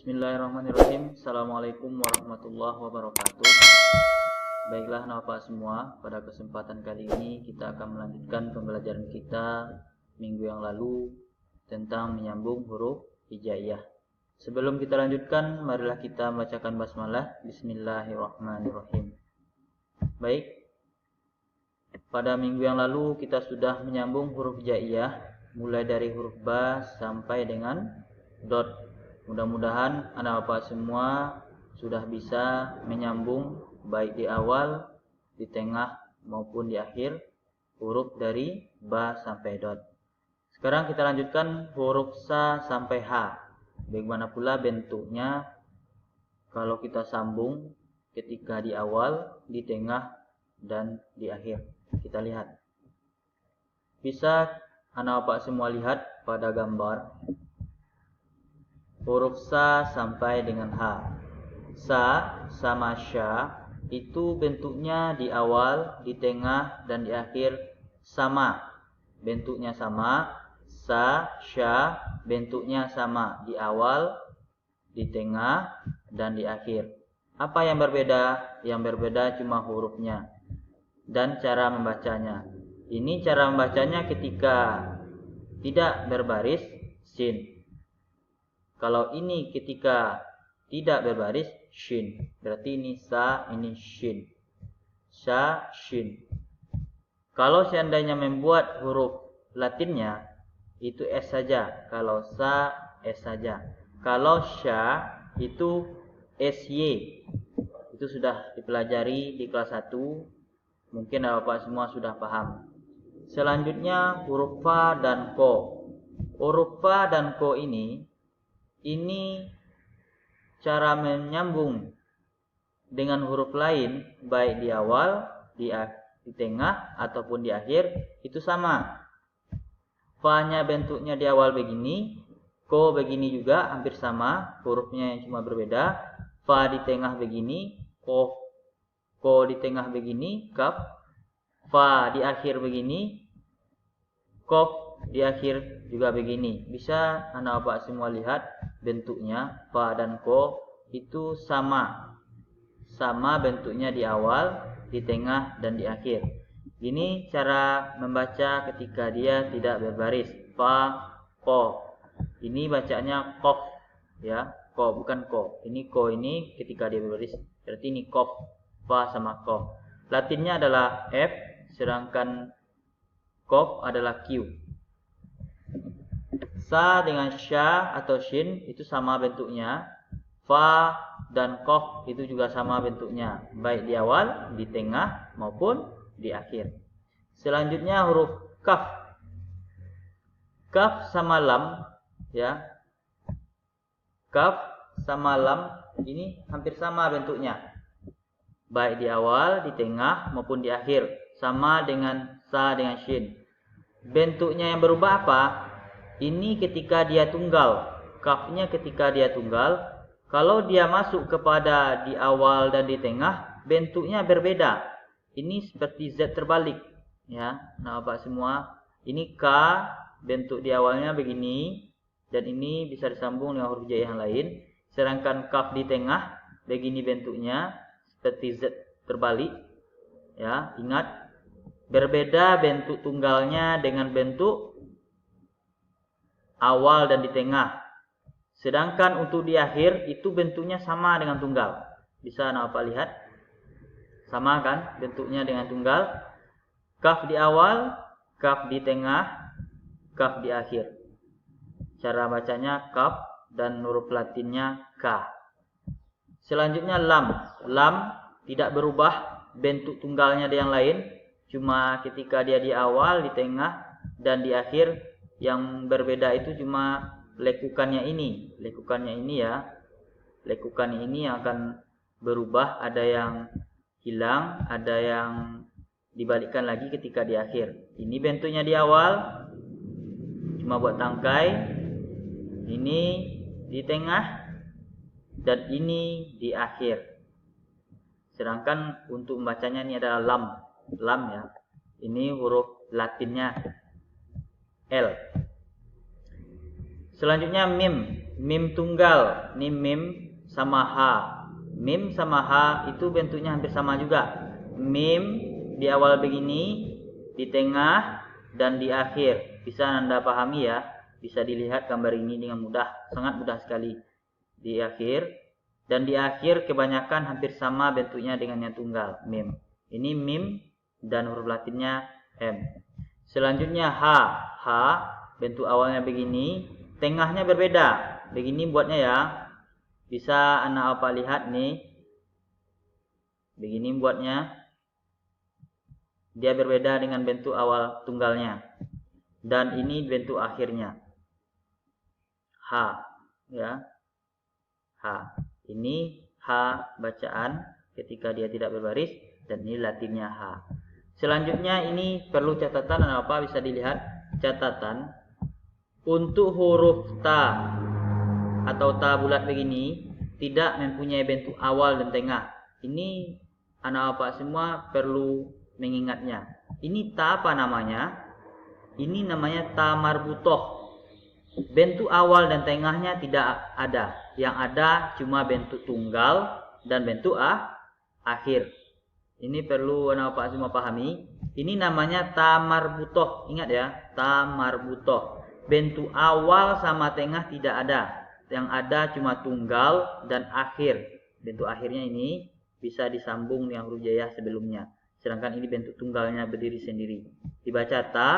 Bismillahirrahmanirrahim. Assalamualaikum warahmatullahi wabarakatuh. Baiklah Bapak semua, pada kesempatan kali ini kita akan melanjutkan pembelajaran kita minggu yang lalu tentang menyambung huruf hijaiyah. Sebelum kita lanjutkan, marilah kita membacakan basmalah. Bismillahirrahmanirrahim. Baik, pada minggu yang lalu kita sudah menyambung huruf hijaiyah mulai dari huruf ba sampai dengan dot. Mudah-mudahan anak bapak semua sudah bisa menyambung baik di awal, di tengah maupun di akhir huruf dari ba sampai dot. Sekarang kita lanjutkan huruf sa sampai h. Bagaimana pula bentuknya kalau kita sambung ketika di awal, di tengah, dan di akhir. Kita lihat. Bisa anak bapak semua lihat pada gambar huruf sa sampai dengan h. Sa sama sya itu bentuknya di awal, di tengah, dan di akhir sama. Bentuknya sama. Sa, sya bentuknya sama di awal, di tengah, dan di akhir. Apa yang berbeda? Yang berbeda cuma hurufnya dan cara membacanya. Ini cara membacanya ketika tidak berbaris sin. Kalau ini ketika tidak berbaris shin. Berarti ini sa, ini shin. Sha, shin. Kalau seandainya membuat huruf Latinnya itu S saja. Kalau sa, S saja. Kalau sha itu SY. Itu sudah dipelajari di kelas 1. Mungkin Bapak semua sudah paham. Selanjutnya huruf fa dan ko. Huruf fa dan ko ini cara menyambung dengan huruf lain baik di awal, di tengah ataupun di akhir itu sama. Fa-nya bentuknya di awal begini, ko begini juga hampir sama, hurufnya yang cuma berbeda. Fa di tengah begini, ko di tengah begini, kaf. Fa di akhir begini, kof di akhir juga begini. Bisa anak bapak semua lihat bentuknya fa dan ko itu sama. Sama bentuknya di awal, di tengah, dan di akhir. Ini cara membaca ketika dia tidak berbaris. Fa, ko. Ini bacanya kof, ya. Ko bukan ko. Ini ko ini ketika dia berbaris. Berarti ini kof. Fa sama ko. Latinnya adalah F, sedangkan kof adalah Q. Sa dengan sya atau shin itu sama bentuknya. Fa dan kof itu juga sama bentuknya, baik di awal, di tengah maupun di akhir. Selanjutnya huruf kaf. Kaf sama lam, ya. Kaf sama lam ini hampir sama bentuknya, baik di awal, di tengah maupun di akhir, sama dengan sa dengan shin. Bentuknya yang berubah apa? Ini ketika dia tunggal. Kafnya ketika dia tunggal. Kalau dia masuk kepada di awal dan di tengah, bentuknya berbeda. Ini seperti Z terbalik, ya. Nah, Bapak semua, ini K bentuk di awalnya begini, dan ini bisa disambung dengan huruf hijaiyah yang lain. Sedangkan kaf di tengah begini bentuknya, seperti Z terbalik, ya. Ingat, berbeda bentuk tunggalnya dengan bentuk awal dan di tengah. Sedangkan untuk di akhir itu bentuknya sama dengan tunggal. Bisa Bapak lihat? Sama kan bentuknya dengan tunggal. Kaf di awal, kaf di tengah, kaf di akhir. Cara bacanya kaf dan huruf Latinnya K. Selanjutnya lam. Lam tidak berubah bentuk tunggalnya yang lain. Cuma ketika dia di awal, di tengah, dan di akhir. Yang berbeda itu cuma lekukannya ini. Lekukannya ini, ya. Lekukan ini yang akan berubah. Ada yang hilang, ada yang dibalikkan lagi ketika di akhir. Ini bentuknya di awal, cuma buat tangkai. Ini di tengah, dan ini di akhir. Sedangkan untuk membacanya ini adalah lam. Lam, ya. Ini huruf Latinnya L. Selanjutnya mim. mim tunggal. Ini mim sama ha. Mim sama ha itu bentuknya hampir sama juga. Mim di awal begini, di tengah, dan di akhir. Bisa Anda pahami ya. Bisa dilihat gambar ini dengan mudah. Sangat mudah sekali. Di akhir. Dan di akhir kebanyakan hampir sama bentuknya dengan yang tunggal. Mim. Ini mim dan huruf latinnya m. Selanjutnya ha. Ha bentuk awalnya begini. Tengahnya berbeda. Begini buatnya ya. Bisa Anda lihat nih. Begini buatnya. Dia berbeda dengan bentuk awal tunggalnya. Dan ini bentuk akhirnya. Ha. Ya. Ha. Ini ha bacaan ketika dia tidak berbaris. Dan ini latinnya ha. Selanjutnya ini perlu catatan apa? Bisa dilihat catatan. Untuk huruf ta atau ta bulat begini tidak mempunyai bentuk awal dan tengah. Ini anak bapak semua perlu mengingatnya. Ini ta apa namanya? Ini namanya ta marbutoh. Bentuk awal dan tengahnya tidak ada. Yang ada cuma bentuk tunggal dan bentuk akhir. Ini perlu anak bapak semua pahami. Ini namanya ta marbutoh. Ingat ya, ta marbutoh. Bentuk awal sama tengah tidak ada. Yang ada cuma tunggal dan akhir. Bentuk akhirnya ini bisa disambung dengan huruf jaiyah sebelumnya. Sedangkan ini bentuk tunggalnya berdiri sendiri. Dibaca ta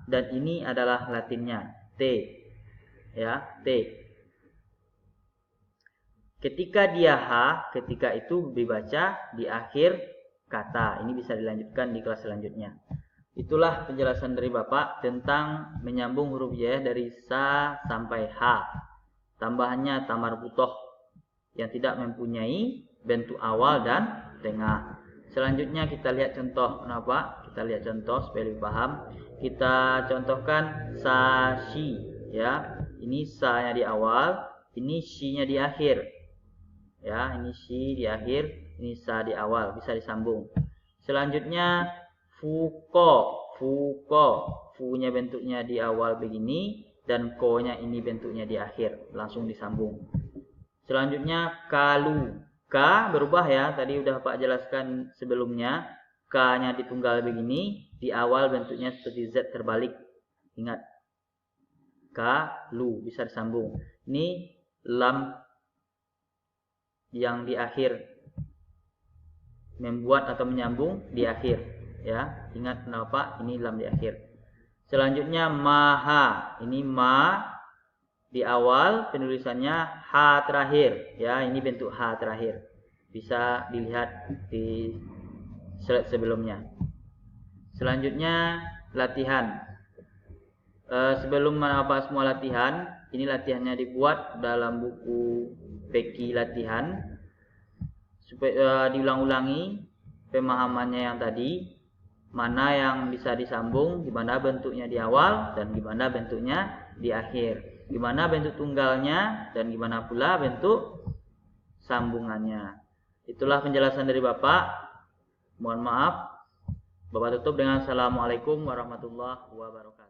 dan ini adalah latinnya t. Ya, t. Ketika dia ha, ketika itu dibaca di akhir kata. Ini bisa dilanjutkan di kelas selanjutnya. Itulah penjelasan dari Bapak tentang menyambung huruf jaiyah dari sa sampai ha. Tambahannya ta marbutoh yang tidak mempunyai bentuk awal dan tengah. Selanjutnya kita lihat contoh. Kenapa? Kita lihat contoh supaya lebih paham. Kita contohkan sa shi ya. Ini sa-nya di awal, ini shi-nya di akhir. Ya, ini shi di akhir, ini sa di awal, bisa disambung. Selanjutnya fuko. Fu-nya bentuknya di awal begini dan ko-nya ini bentuknya di akhir, langsung disambung. Selanjutnya kalu. Ka berubah ya, tadi udah Pak jelaskan sebelumnya. K-nya ditunggal begini, di awal bentuknya seperti Z terbalik. Ingat. Kalu bisa disambung. Ini lam yang di akhir, membuat atau menyambung di akhir ya. Ingat kenapa ini lam di akhir. Selanjutnya maha. Ini ma di awal penulisannya ha terakhir ya. Ini bentuk ha terakhir. Bisa dilihat di slide sebelumnya. Selanjutnya latihan. Sebelum apa semua latihan, ini latihannya dibuat dalam buku Peki latihan supaya diulang-ulangi pemahamannya yang tadi, mana yang bisa disambung, gimana bentuknya di awal dan gimana bentuknya di akhir, gimana bentuk tunggalnya dan gimana pula bentuk sambungannya. Itulah penjelasan dari Bapak. Mohon maaf. Bapak tutup dengan assalamualaikum warahmatullahi wabarakatuh.